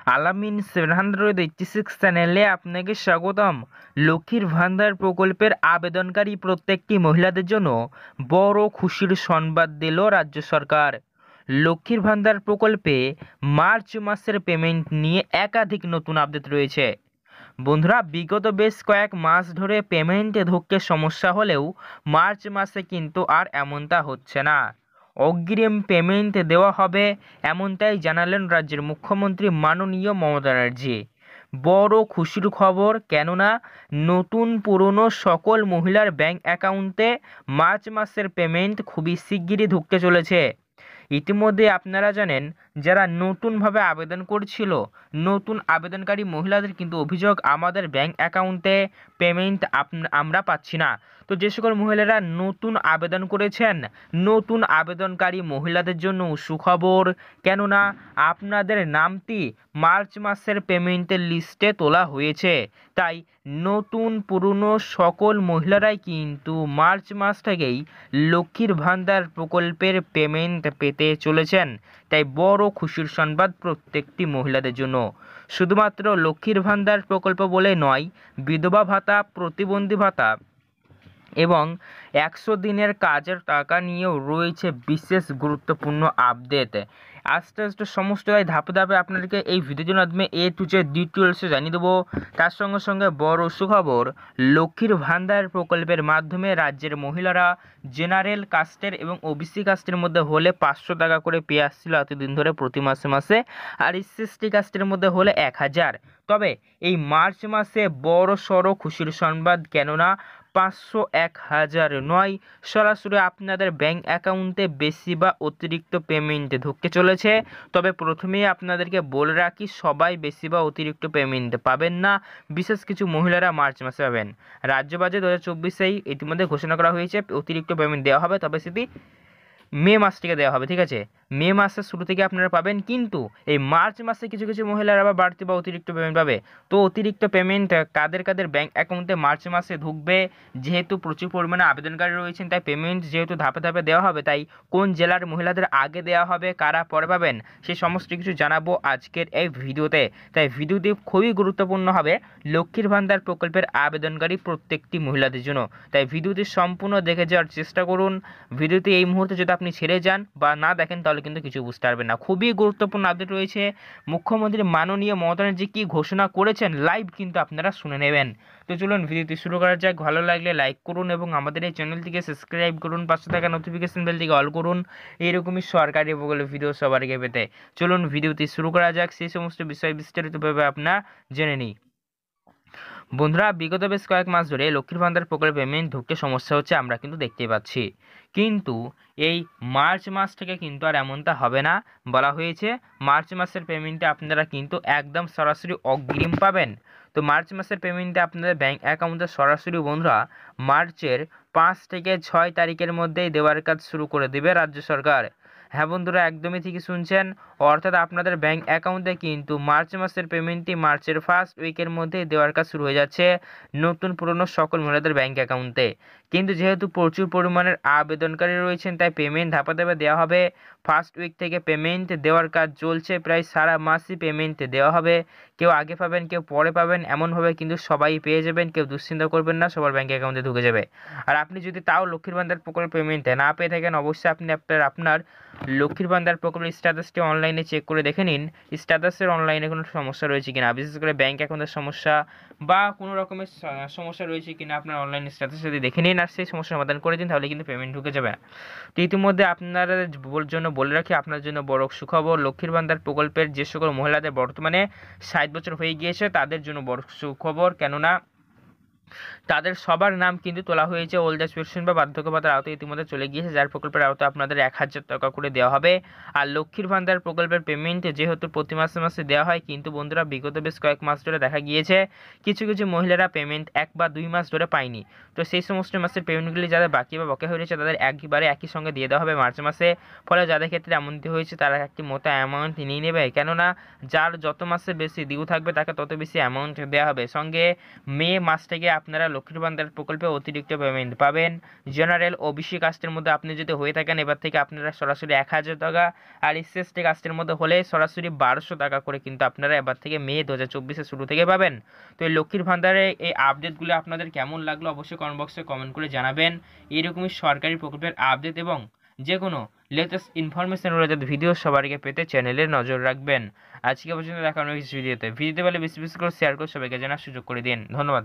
আলামিন 786 চ্যানেলে আপনাকে স্বাগতম। লক্ষ্মীর ভান্ডার প্রকল্পের আবেদনকারী প্রত্যেকটি মহিলাদের জন্য বড় খুশির সংবাদ দিল রাজ্য সরকার। লক্ষ্মীর ভান্ডার প্রকল্পে মার্চ মাসের পেমেন্ট নিয়ে একাধিক নতুন আপডেট রয়েছে। বন্ধুরা, বিগত বেশ কয়েক মাস ধরে পেমেন্টে ঢুকতে সমস্যা হলেও মার্চ মাসে কিন্তু আর এমনটা হচ্ছে না। অগ্রিম পেমেন্ট দেওয়া হবে এমনটাই জানালেন রাজ্যের মুখ্যমন্ত্রী মাননীয় মমতা ব্যানার্জি। বড় খুশির খবর, কেননা নতুন পুরনো সকল মহিলার ব্যাংক অ্যাকাউন্টে মার্চ মাসের পেমেন্ট খুবই শিগগিরই ঢুকতে চলেছে। ইতিমধ্যে আপনারা জানেন, যারা নতুনভাবে আবেদন করছিল, নতুন আবেদনকারী মহিলাদের কিন্তু অভিযোগ, আমাদের ব্যাংক অ্যাকাউন্টে পেমেন্ট আমরা পাচ্ছি না। তো যে সকল মহিলারা নতুন আবেদন করেছেন, নতুন আবেদনকারী মহিলাদের জন্য সুখবর, কেননা আপনাদের নামটি মার্চ মাসের পেমেন্টের লিস্টে তোলা হয়েছে। তাই নতুন পুরনো সকল মহিলারাই কিন্তু মার্চ মাস থেকেই লক্ষ্মীর ভান্ডার প্রকল্পের পেমেন্ট পেতে চলেছেন। তাই বড় খুশির সংবাদ প্রত্যেকটি মহিলাদের জন্য। শুধুমাত্র লক্ষ্মীর ভান্ডার প্রকল্প বলে নয়, বিধবা ভাতা, প্রতিবন্ধী ভাতা এবং 100 দিনের কাজের টাকা নিয়েও রয়েছে বিশেষ গুরুত্বপূর্ণ আপডেট। আস্তে আস্তে সমস্ত ধাপে ধাপে আপনাদেরকে এই ভিডিওর মাধ্যমে এ টু জেড ডিটেলসে জানিয়ে দেবো। তার সঙ্গে সঙ্গে বড় সুখবর, লক্ষ্মীর ভান্ডার প্রকল্পের মাধ্যমে রাজ্যের মহিলারা জেনারেল কাস্টের এবং ওবিসি কাস্টের মধ্যে হলে 500 টাকা করে পেয়ে আসছিল এতদিন ধরে প্রতি মাসে মাসে, আর এসসি কাস্টের মধ্যে হলে 1000। তবে এই মার্চ মাসে বড় সড়ো খুশির সংবাদ, কেননা 500 1000 নয়, সরাসরি আপনাদের ব্যাংক অ্যাকাউন্টে বেশি বা অতিরিক্ত পেমেন্ট ঢুকতে চলেছে। তবে প্রথমেই আপনাদেরকে বলে রাখি, সবাই বেশি বা অতিরিক্ত পেমেন্ট পাবেন না, বিশেষ কিছু মহিলারা মার্চ মাসে পাবেন। রাজ্য বাজেট 2024-এই ইতিমধ্যে ঘোষণা করা হয়েছে অতিরিক্ত পেমেন্ট দেওয়া হবে, তবে সেটি মে মাস থেকে দেওয়া হবে। ঠিক আছে, মে মাসের শুরু থেকে আপনারা পাবেন, কিন্তু এই মার্চ মাসে কিছু কিছু মহিলারা আবার বাড়তি বা অতিরিক্ত পেমেন্ট পাবে। তো অতিরিক্ত পেমেন্ট কাদের কাদের ব্যাংক অ্যাকাউন্টে মার্চ মাসে ঢুকবে, যেহেতু প্রচুর পরিমাণে আবেদনকারী রয়েছেন, তাই পেমেন্ট যেহেতু ধাপে ধাপে দেওয়া হবে, তাই কোন জেলার মহিলাদের আগে দেওয়া হবে, কারা পরে পাবেন, সেই সমস্ত কিছু জানাবো আজকের এই ভিডিওতে। তাই ভিডিওটি খুবই গুরুত্বপূর্ণ হবে লক্ষ্মীর ভান্ডার প্রকল্পের আবেদনকারী প্রত্যেকটি মহিলাদের জন্য। তাই ভিডিওটি সম্পূর্ণ দেখে যাওয়ার চেষ্টা করুন। ভিডিওটি এই মুহূর্তে যদি আপনি ছেড়ে যান বা না দেখেন, তাহলে কিন্তু কিছু বুঝতে পারবেন না। খুবই গুরুত্বপূর্ণ আপডেট রয়েছে। মুখ্যমন্ত্রী মাননীয় মমতা ব্যানার্জি কি ঘোষণা করেছেন, লাইভ কিন্তু আপনারা শুনে নেবেন। তো চলুন ভিডিওটি শুরু করা যাক। ভালো লাগলে লাইক করুন এবং আমাদের এই চ্যানেলটিকে সাবস্ক্রাইব করুন, পাশে থাকা নোটিফিকেশন বেলটিকে অল করুন, এইরকমই সরকারি প্রকল্পের ভিডিও সবার আগে পেতে। চলুন ভিডিওটি শুরু করা যাক, সেই সমস্ত বিষয় বিস্তারিতভাবে আপনারা জেনে নিই। বন্ধুরা, বিগত বেশ কয়েক মাস ধরে লক্ষ্মীর ভান্ডার প্রকল্পে পেমেন্ট ঢুকতে সমস্যা হচ্ছে, আমরা কিন্তু দেখতেই পাচ্ছি। কিন্তু এই মার্চ মাস থেকে কিন্তু আর এমনটা হবে না। বলা হয়েছে মার্চ মাসের পেমেন্টে আপনারা কিন্তু একদম সরাসরি অগ্রিম পাবেন। তো মার্চ মাসের পেমেন্টে আপনাদের ব্যাংক অ্যাকাউন্টে সরাসরি বন্ধুরা মার্চের 5 থেকে 6 তারিখের মধ্যেই দেওয়ার কাজ শুরু করে দেবে রাজ্য সরকার। হ্যাঁ বন্ধুরা, একদমই ঠিকই শুনছেন, অর্থাৎ আপনাদের ব্যাংক অ্যাকাউন্টে কিন্তু মার্চ মাসের পেমেন্টটি মার্চের ফার্স্ট উইকের মধ্যেই দেওয়ার কাজ শুরু হয়ে যাচ্ছে নতুন পুরনো সকল মহিলাদের ব্যাংক অ্যাকাউন্টে। কিন্তু যেহেতু প্রচুর পরিমাণের আবেদনকারী রয়েছেন, তাই পেমেন্ট ধাপে ধাপে দেওয়া হবে। ফার্স্ট উইক থেকে পেমেন্ট দেওয়ার কাজ চলছে, প্রায় সারা মাসই পেমেন্ট দেওয়া হবে। কেউ আগে পাবেন, কেউ পরে পাবেন, এমনভাবে কিন্তু সবাই পেয়ে যাবেন। কেউ দুশ্চিন্তা করবেন না, সবার ব্যাংক অ্যাকাউন্টে ঢুকে যাবে। আর আপনি যদি তাও লক্ষ্মীর ভান্ডার প্রকল্প পেমেন্ট না পেয়ে থাকেন, অবশ্যই আপনি আপনার লক্ষ্মীর ভান্ডার প্রকল্পের স্ট্যাটাসটি অনলাইনে চেক করে দেখে নিন, স্ট্যাটাসের অনলাইনে কোনো সমস্যা রয়েছে কিনা, বিশেষ করে ব্যাংক অ্যাকাউন্টের সমস্যা বা কোনো রকমের সমস্যা রয়েছে কিনা আপনার অনলাইন স্ট্যাটাস যদি দেখে নিন আর সেই সমস্যার সমাধান করে দিন, তাহলে কিন্তু পেমেন্ট ঢুকে যাবে। তো ইতিমধ্যে আপনাদের জন্য বলে রাখি, আপনার জন্য বড় সুখবর, লক্ষ্মীর ভান্ডার প্রকল্পের যে সকল মহিলাদের বর্তমানে 60 বছর হয়ে গিয়েছে, তাদের জন্য বড় সুখবর, কেননা তাদের সবার নাম কিন্তু তোলা হয়েছে ওল্ড এজ পেনশন বা বার্ধক্য ভাতার আওতায় ইতিমধ্যে চলে গিয়েছে, যার প্রকল্পের আওতায় আপনাদের 1000 টাকা করে দেওয়া হবে। আর লক্ষ্মীর ভান্ডার প্রকল্পের পেমেন্ট যেহেতু প্রতি মাসে মাসে দেওয়া হয়, কিন্তু বন্ধুরা বিগত বেশ কয়েক মাস ধরে দেখা গিয়েছে কিছু কিছু মহিলারা পেমেন্ট 1 বা 2 মাস ধরে পায়নি। তো সেই সমস্ত মাসের পেমেন্টগুলি যাদের বাকি বা বকেয়া হয়ে রয়েছে, তাদের একবারে একই সঙ্গে দিয়ে দেওয়া হবে মার্চ মাসে। ফলে যাদের ক্ষেত্রে এমনটি হয়েছে, তারা একটি মতো অ্যামাউন্ট নিয়ে নেবে, কেননা যার যত মাসে বেশি ডিউ থাকবে তাকে তত বেশি অ্যামাউন্ট দেওয়া হবে। সঙ্গে মে মাস থেকে আপনারা লক্ষ্মীর ভান্ডার প্রকল্পে অতিরিক্ত পেমেন্ট পাবেন। জেনারেল ওবিসি কাস্টের মধ্যে আপনি যদি হয়ে থাকেন এবার থেকে আপনারা সরাসরি 1000 টাকা, আর এসসি কাস্টের মধ্যে হলে সরাসরি 1200 টাকা করে কিন্তু আপনারা এবার থেকে মে 2024 শুরু থেকে পাবেন। তো এই লক্ষ্মীর ভান্ডারে এই আপডেটগুলো আপনাদের কেমন লাগলো অবশ্যই কমেন্ট বক্সে কমেন্ট করে জানাবেন। এইরকমই সরকারি প্রকল্পের আপডেট এবং যে কোনো লেটেস্ট ইনফরমেশন রিলেটেড ভিডিও সবার আগে পেতে চ্যানেলে নজর রাখবেন। আজকে পর্যন্ত দেখা হবে নেক্সট ভিডিওতে। ভিডিওতে বলে বেশি বেশি করে শেয়ার করে সবাইকে জানার সুযোগ করে দিন। ধন্যবাদ।